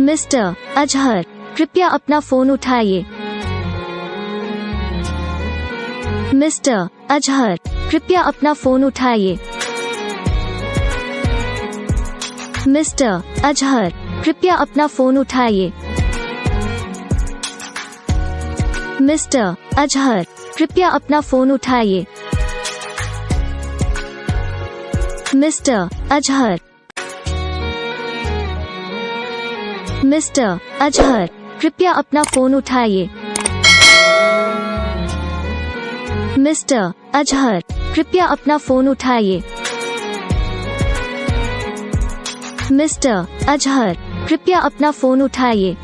Mister Azhar, कृपया अपना phone उठाइए। मिस्टर अजहर, कृपया अपना फोन उठाइए। मिस्टर अजहर, कृपया अपना फोन उठाइए। मिस्टर अजहर, कृपया अपना फोन उठाइए। मिस्टर अजहर, मिस्टर अजहर, कृपया अपना फोन उठाइए। मिस्टर अजहर, कृपया अपना फोन उठाइए। मिस्टर अजहर, कृपया अपना फोन उठाइए।